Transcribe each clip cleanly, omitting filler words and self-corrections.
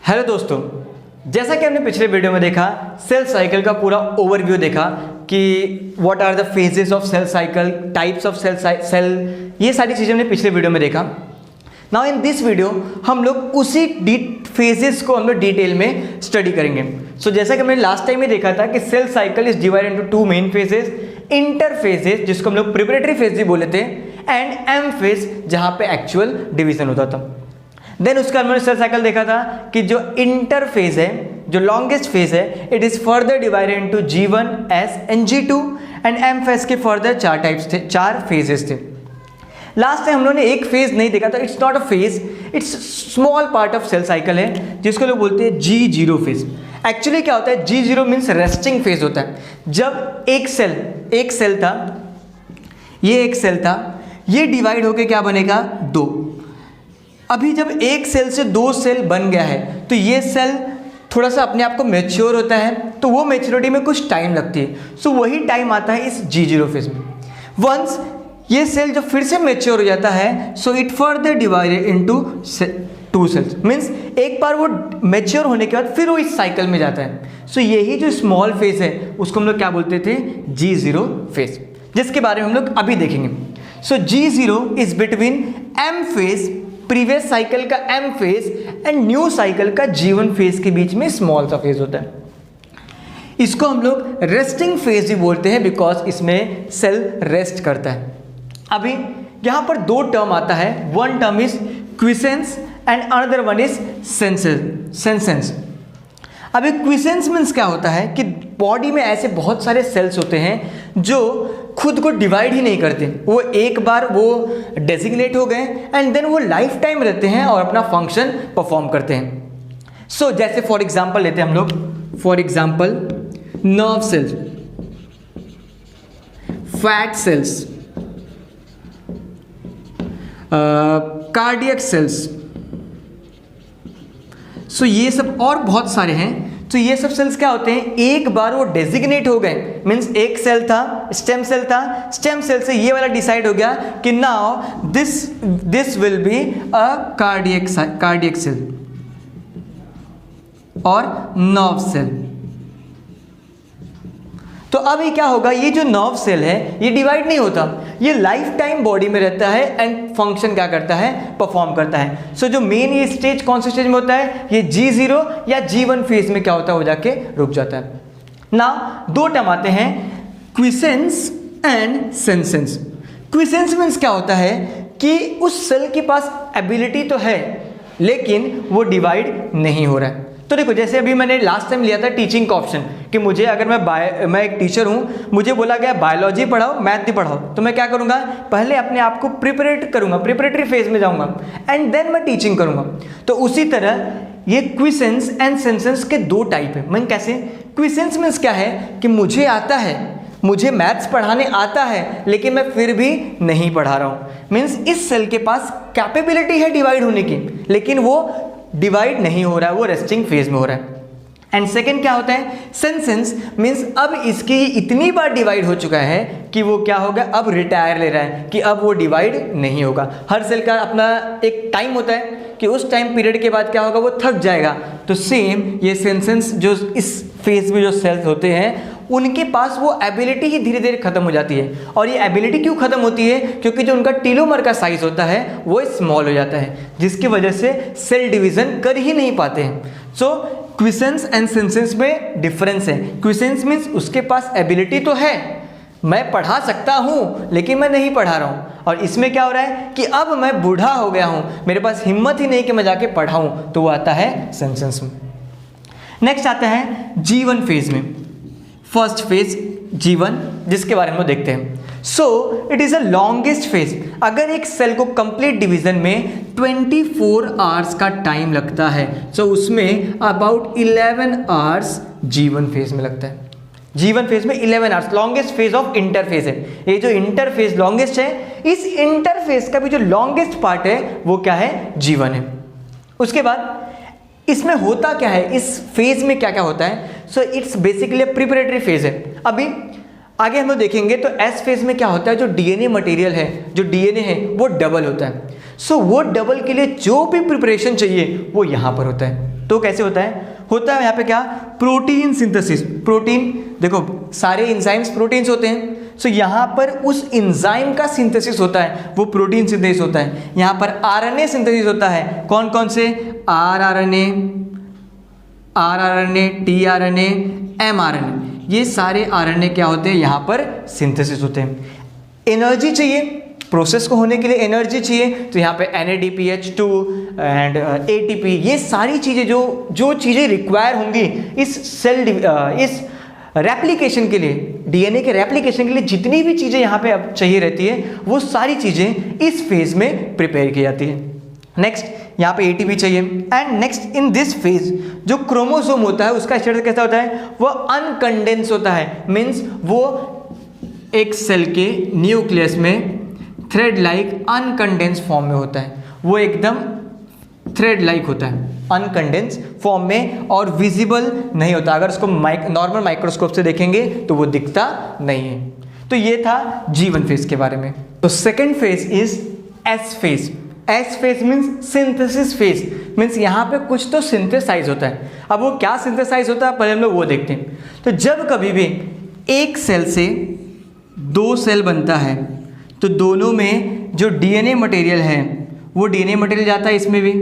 Hello दोस्तों, जैसा कि हमने पिछले वीडियो में देखा सेल साइकिल का पूरा ओवरव्यू देखा कि what are the phases of cell cycle, types of cell, ये सारी चीज़ें हमने पिछले वीडियो में देखा। नाउ इन दिस वीडियो हम लोग उसी फेजेस को हम लोग डिटेल में स्टडी करेंगे। सो जैसा कि हमने लास्ट टाइम में देखा था कि cell cycle is divided into two main phases, interphases जिसको हम लोग प्रिपरेटरी फेज भी बोले थे, एंड एम फेज जहाँ पे एक्चुअल डिवीजन होता था। देन उसका हमने सेल साइकिल देखा था कि जो इंटर फेज है, जो लॉन्गेस्ट फेज है, it is further divided into G1, S and G2, and M phase के फर्दर चार टाइप्स थे, चार फेजेस थे। लास्ट टाइम हम लोगों ने एक फेज नहीं देखा था, it's not a phase, it's small part of cell cycle है जिसको लोग बोलते हैं G0 फेज। एक्चुअली क्या होता है, G0 मीन्स रेस्टिंग फेज होता है। जब एक सेल था, ये एक सेल था, ये डिवाइड होके क्या बनेगा, दो। अभी जब एक सेल से दो सेल बन गया है तो ये सेल थोड़ा सा अपने आप को मैच्योर होता है, तो वो मैच्योरिटी में कुछ टाइम लगती है। सो वही टाइम आता है इस G0 फेज में। वंस ये सेल जो फिर से मैच्योर हो जाता है, so it further divided into two cells, means एक बार वो मैच्योर होने के बाद फिर वो इस साइकिल में जाता है। सो यही जो स्मॉल फेज है उसको हम लोग क्या बोलते थे, G0 फेज, जिसके बारे में हम लोग अभी देखेंगे। So G0 is between M phase, previous cycle का M phase and new cycle का G1 फेज के बीच में स्मॉल सा फेज होता है। इसको हम लोग रेस्टिंग फेज भी बोलते हैं बिकॉज इसमें सेल रेस्ट करता है। अभी यहां पर दो टर्म आता है, one term is quiescence and another one is senescence. अभी क्विसेंस मीन्स क्या होता है कि बॉडी में ऐसे बहुत सारे सेल्स होते हैं जो खुद को डिवाइड ही नहीं करते, वो एक बार वो डेजिग्नेट हो गए एंड देन वो लाइफ टाइम रहते हैं और अपना फंक्शन परफॉर्म करते हैं। सो जैसे फॉर एग्जांपल लेते हैं हम लोग, for example nerve cells, fat cells, cardiac cells, so ये सब और बहुत सारे हैं। तो ये सब सेल्स क्या होते हैं, एक बार वो डेजिग्नेट हो गए, मीन्स एक सेल था, स्टेम सेल था, स्टेम सेल से ये वाला डिसाइड हो गया कि now this will be a cardiac cell और नर्व सेल। तो अब ये क्या होगा, ये जो नर्व सेल है ये डिवाइड नहीं होता, ये लाइफ टाइम बॉडी में रहता है एंड फंक्शन क्या करता है, परफॉर्म करता है। सो जो मेन ये स्टेज कौन से स्टेज में होता है, ये G0 या G1 फेज में क्या होता है, हो जाके रुक जाता है। ना दो टर्म आते हैं, क्विसेंस एंड सेंसेंस। क्विसेंस मीन्स क्या होता है कि उस सेल के पास एबिलिटी तो है लेकिन वो डिवाइड नहीं हो रहा है। तो देखो जैसे अभी मैंने लास्ट टाइम लिया था टीचिंग का ऑप्शन कि मुझे अगर मैं एक टीचर हूँ, मुझे बोला गया बायोलॉजी पढ़ाओ, मैथ भी पढ़ाओ, तो मैं क्या करूँगा, पहले अपने आप को प्रिपरेट करूँगा, प्रिपरेटरी फेज में जाऊँगा एंड देन मैं टीचिंग करूँगा। तो उसी तरह ये क्विसेंस एंड सेंसेंस के दो टाइप है। मैं कैसे, क्विसेंस मीन्स क्या है कि मुझे आता है, मुझे मैथ्स पढ़ाने आता है लेकिन मैं फिर भी नहीं पढ़ा रहा हूँ, मीन्स इस सेल के पास कैपेबिलिटी है डिवाइड होने की लेकिन वो डिवाइड नहीं हो रहा है, वो रेस्टिंग फेज में हो रहा है। एंड सेकेंड क्या होता है, सेंसेंस मीन्स अब इसकी इतनी बार डिवाइड हो चुका है कि वो क्या होगा, अब रिटायर ले रहा है कि अब वो डिवाइड नहीं होगा। हर सेल का अपना एक टाइम होता है कि उस टाइम पीरियड के बाद क्या होगा, वो थक जाएगा। तो सेम ये सेंसेंस जो इस फेज में जो सेल्स होते हैं उनके पास वो एबिलिटी ही धीरे धीरे खत्म हो जाती है। और ये एबिलिटी क्यों खत्म होती है, क्योंकि जो उनका टीलोमर का साइज होता है वो स्मॉल हो जाता है, जिसकी वजह से सेल डिवीजन कर ही नहीं पाते हैं। सो क्विसेंस एंड सेंसेंस में डिफरेंस है। क्विसेंस मीन्स उसके पास एबिलिटी तो है, मैं पढ़ा सकता हूँ लेकिन मैं नहीं पढ़ा रहा हूँ, और इसमें क्या हो रहा है कि अब मैं बूढ़ा हो गया हूँ, मेरे पास हिम्मत ही नहीं कि मैं जाके पढ़ाऊँ, तो वो आता है सेंसेंस में। नेक्स्ट आता है G1 फेज में, फर्स्ट फेज G1 जिसके बारे में हम देखते हैं। So it is a longest phase. अगर एक सेल को कंप्लीट डिवीजन में 24 आवर्स का टाइम लगता है, सो उसमें अबाउट 11 आवर्स G1 फेज में लगता है। G1 फेज में 11 hours, longest phase of interphase है। ये जो इंटरफेज लॉन्गेस्ट है, इस इंटरफेज का भी जो लॉन्गेस्ट पार्ट है वो क्या है, G1 है। उसके बाद इसमें होता क्या है, इस फेज में क्या क्या होता है, so it's basically preparatory phase है। अभी आगे हम लोग देखेंगे तो एस फेज में क्या होता है, जो डीएनए मटेरियल है, जो डीएनए है वो डबल होता है। सो वो डबल के लिए जो भी प्रिपरेशन चाहिए वो यहाँ पर होता है। तो कैसे होता है यहाँ पे क्या, प्रोटीन सिंथेसिस। प्रोटीन, देखो सारे एंजाइम्स प्रोटीन्स होते हैं, सो यहाँ पर उस एंजाइम का सिंथेसिस होता है, वो प्रोटीन सिंथेसिस होता है। यहाँ पर आरएनए सिंथेसिस होता है, कौन कौन से, आरआरएनए, टीआरएनए, एमआरएनए, ये सारे आरएनए क्या होते हैं, यहाँ पर सिंथेसिस होते हैं। एनर्जी चाहिए, प्रोसेस को होने के लिए एनर्जी चाहिए, तो यहाँ पे NADPH2 एंड ATP, ये सारी चीज़ें जो चीज़ें रिक्वायर होंगी इस रेप्लिकेशन के लिए, डीएनए के रेप्लिकेशन के लिए जितनी भी चीज़ें यहाँ पे अब चाहिए रहती है, वो सारी चीज़ें इस फेज में प्रिपेयर की जाती है। नेक्स्ट यहाँ पे ATP चाहिए। And next in this phase जो क्रोमोसोम होता है उसका स्टेटस कैसा होता है, वो अनकंडेंस होता है। मीन्स वो एक सेल के न्यूक्लियस में थ्रेड लाइक अनकंडेंस फॉर्म में होता है, वो एकदम थ्रेड लाइक होता है अनकंडेंस फॉर्म में, और विजिबल नहीं होता। अगर उसको नॉर्मल माइक्रोस्कोप से देखेंगे तो वो दिखता नहीं है। तो ये था G1 फेज के बारे में। तो second phase is S phase. S phase means synthesis phase, means यहाँ पे कुछ तो सिंथेसाइज होता है। अब वो क्या सिंथेसाइज होता है पहले हम लोग वो देखते हैं। तो जब कभी भी एक सेल से दो सेल बनता है तो दोनों में जो डीएनए मटेरियल है वो डीएनए मटेरियल जाता है इसमें भी,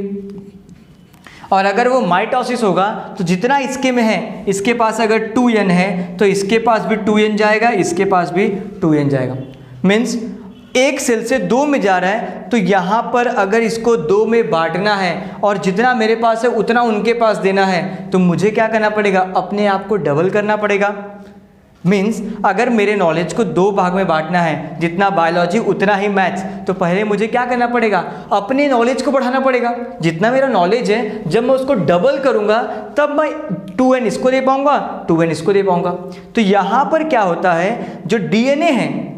और अगर वो माइटोसिस होगा तो जितना इसके में है, इसके पास अगर 2n है तो इसके पास भी 2n जाएगा, इसके पास भी 2n जाएगा। मीन्स एक सेल से दो में जा रहा है, तो यहाँ पर अगर इसको दो में बांटना है और जितना मेरे पास है उतना उनके पास देना है, तो मुझे क्या करना पड़ेगा, अपने आप को डबल करना पड़ेगा। मीन्स अगर मेरे नॉलेज को दो भाग में बांटना है, जितना बायोलॉजी उतना ही मैथ्स, तो पहले मुझे क्या करना पड़ेगा, अपने नॉलेज को बढ़ाना पड़ेगा। जितना मेरा नॉलेज है जब मैं उसको डबल करूंगा तब मैं 2n इसको दे पाऊंगा, 2n इसको दे पाऊंगा। तो यहाँ पर क्या होता है, जो डीएनए है,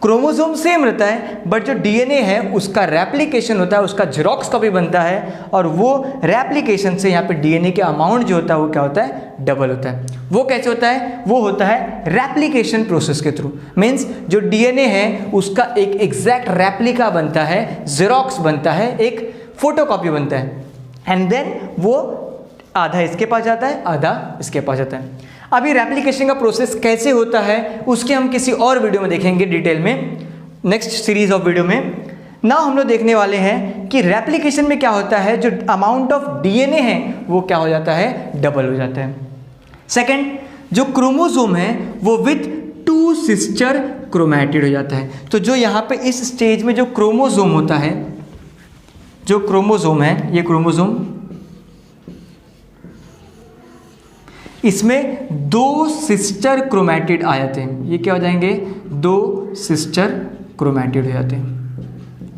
क्रोमोसोम सेम रहता है, बट जो डीएनए है उसका रेप्लिकेशन होता है, उसका जेरोक्स कॉपी बनता है, और वो रेप्लिकेशन से यहाँ पे डीएनए के अमाउंट जो होता है वो क्या होता है, डबल होता है। वो कैसे होता है, वो होता है रेप्लिकेशन प्रोसेस के थ्रू। मीन्स जो डीएनए है उसका एक एग्जैक्ट रेप्लिका बनता है, जेरोक्स बनता है, एक फोटोकॉपी बनता है, एंड देन वो आधा इसके पास जाता है, आधा इसके पास जाता है। अभी रेप्लिकेशन का प्रोसेस कैसे होता है उसके हम किसी और वीडियो में देखेंगे डिटेल में, नेक्स्ट सीरीज ऑफ वीडियो में। ना हम लोग देखने वाले हैं कि रेप्लिकेशन में क्या होता है, जो अमाउंट ऑफ डीएनए है वो क्या हो जाता है, डबल हो जाता है। सेकंड, जो क्रोमोसोम है वो विथ 2 सिस्टर क्रोमैटिड हो जाता है। तो जो यहाँ पे इस स्टेज में जो क्रोमोसोम होता है, जो क्रोमोसोम है, ये क्रोमोसोम, इसमें 2 सिस्टर क्रोमैटिड आ जाते हैं। ये क्या हो जाएंगे, 2 सिस्टर क्रोमैटिड हो जाते हैं।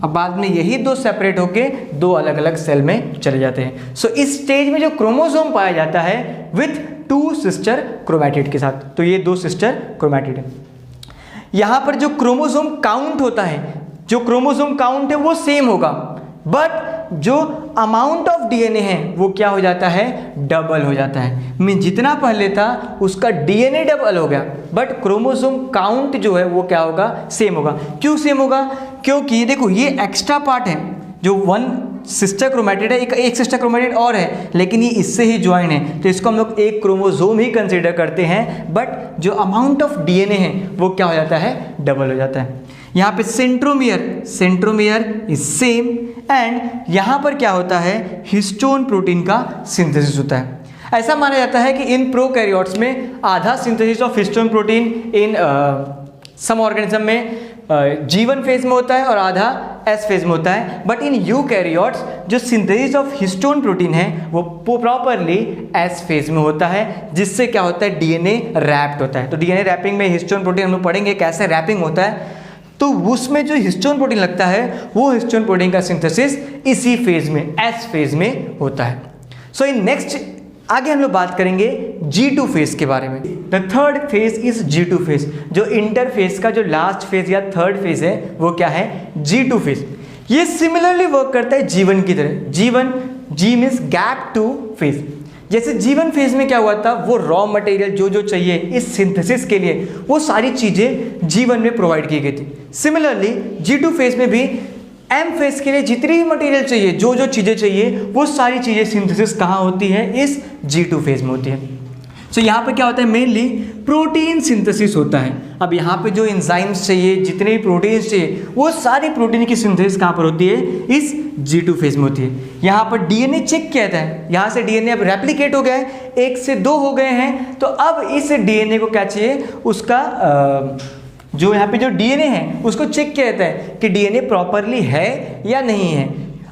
अब बाद में यही 2 सेपरेट होके 2 अलग अलग सेल में चले जाते हैं। सो इस स्टेज में जो क्रोमोसोम पाया जाता है विथ 2 सिस्टर क्रोमैटिड के साथ, तो ये 2 सिस्टर क्रोमैटिड है। यहाँ पर जो क्रोमोसोम काउंट होता है, जो क्रोमोसोम काउंट है वो सेम होगा, बट जो अमाउंट ऑफ डीएनए है वो क्या हो जाता है, डबल हो जाता है। मीन जितना पहले था उसका डीएनए डबल हो गया, बट क्रोमोसोम काउंट जो है वो क्या होगा, सेम होगा। क्यों सेम होगा, क्योंकि देखो ये एक्स्ट्रा पार्ट है, जो 1 सिस्टर क्रोमैटिड है, एक सिस्टर क्रोमैटिड और है, लेकिन ये इससे ही ज्वाइन है, तो इसको हम लोग एक क्रोमोसोम ही कंसीडर करते हैं, बट जो अमाउंट ऑफ डीएनए है वो क्या हो जाता है, डबल हो जाता है। यहाँ पे सेंट्रोमियर इज सेम, एंड यहाँ पर क्या होता है, हिस्टोन प्रोटीन का सिंथेसिस होता है। ऐसा माना जाता है कि इन प्रोकैरियोट्स में आधा synthesis of histone protein in some organism में G1 फेज में होता है और आधा S फेज में होता है, बट इन यूकैरियोट्स जो सिंथेसिस ऑफ हिस्टोन प्रोटीन है वो प्रॉपरली S फेज में होता है, जिससे क्या होता है, डीएनए रैप्ड होता है। तो डीएनए रैपिंग में हिस्टोन प्रोटीन हम लोग पढ़ेंगे कैसे रैपिंग होता है, तो उसमें जो हिस्टोन प्रोटीन लगता है वो हिस्टोन प्रोटीन का सिंथेसिस इसी फेज में, S फेज में होता है। सो इन नेक्स्ट आगे हम लोग बात करेंगे G2 फेज के बारे में। The third phase is G2 phase. जो इंटरफेज का जो लास्ट फेज या थर्ड फेज है वो क्या है, G2 फेज। ये सिमिलरली वर्क करता है G1 की तरह। G means gap 2 phase. जैसे G1 फेज में क्या हुआ था, वो रॉ मटेरियल जो चाहिए इस सिंथेसिस के लिए वो सारी चीज़ें G1 में प्रोवाइड की गई थी। सिमिलरली G2 फेज में भी एम फेज के लिए जितनी भी मटेरियल चाहिए, जो जो चीज़ें चाहिए, वो सारी चीज़ें सिंथेसिस कहाँ होती है? इस G2 फेज में होती है। सो यहाँ पे क्या होता है? मेनली प्रोटीन सिंथेसिस होता है। अब यहाँ पे जो एंजाइम्स चाहिए, जितने भी प्रोटीन्स चाहिए, वो सारी प्रोटीन की सिंथेसिस कहाँ पर होती है? इस G2 फेज में होती है। यहाँ पर डीएनए चेक किया था, यहाँ से डीएनए अब रेप्लिकेट हो गया है, 1 से 2 हो गए हैं, तो अब इस डीएनए को क्या चाहिए? उसका जो यहाँ पे जो डीएनए है उसको चेक किया जाता है कि डीएनए प्रॉपरली है या नहीं है।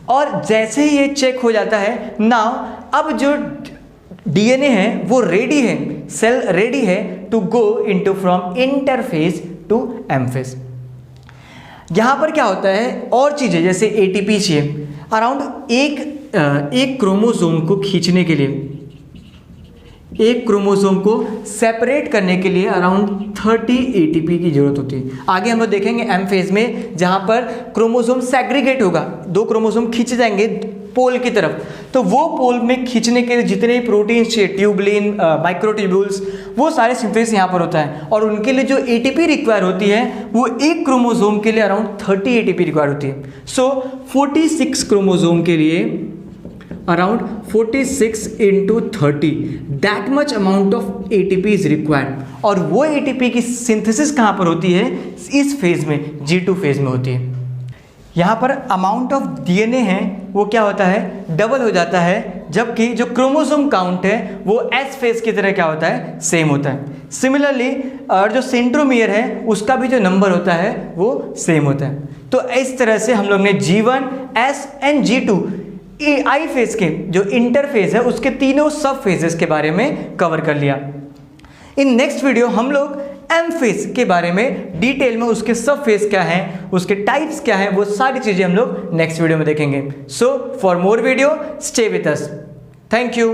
और जैसे ही ये चेक हो जाता है, नाउ अब जो डीएनए है वो रेडी है, सेल रेडी है to go into from interphase to M phase. यहाँ पर क्या होता है? और चीज़ें जैसे एटीपी चाहिए, अराउंड एक क्रोमोसोम को खींचने के लिए, एक क्रोमोसोम को सेपरेट करने के लिए अराउंड 30 एटीपी की जरूरत होती है। आगे हम लोग देखेंगे एम फेज में, जहाँ पर क्रोमोसोम सेग्रीगेट होगा, 2 क्रोमोसोम खींचे जाएंगे पोल की तरफ, तो वो पोल में खींचने के लिए जितने प्रोटीन्स चाहिए, ट्यूबलिन, माइक्रोट्यूब्यूल्स, वो सारे सिंथेसिस यहाँ पर होता है। और उनके लिए जो एटीपी रिक्वायर होती है, वो एक क्रोमोसोम के लिए अराउंड 30 एटीपी रिक्वायर होती है। सो 46 क्रोमोसोम के लिए around 46 into 30, that much amount of ATP is required. और वो एटीपी की सिंथेसिस कहाँ पर होती है? इस फेज में, G2 फेज में होती है। यहाँ पर अमाउंट ऑफ डीएनए है वो क्या होता है? डबल हो जाता है, जबकि जो क्रोमोसोम काउंट है वो एस फेज की तरह क्या होता है? सेम होता है। सिमिलरली और जो सेंट्रोमियर है उसका भी जो नंबर होता है वो सेम होता है। तो इस तरह से हम लोग ने G1, S and G2 I phase के जो इंटरफेज है उसके तीनों सब फेजेस के बारे में कवर कर लिया। इन नेक्स्ट वीडियो हम लोग एम फेज के बारे में डिटेल में, उसके सब फेज क्या हैं, उसके टाइप्स क्या हैं, वो सारी चीजें हम लोग नेक्स्ट वीडियो में देखेंगे। So for more video stay with us. Thank you.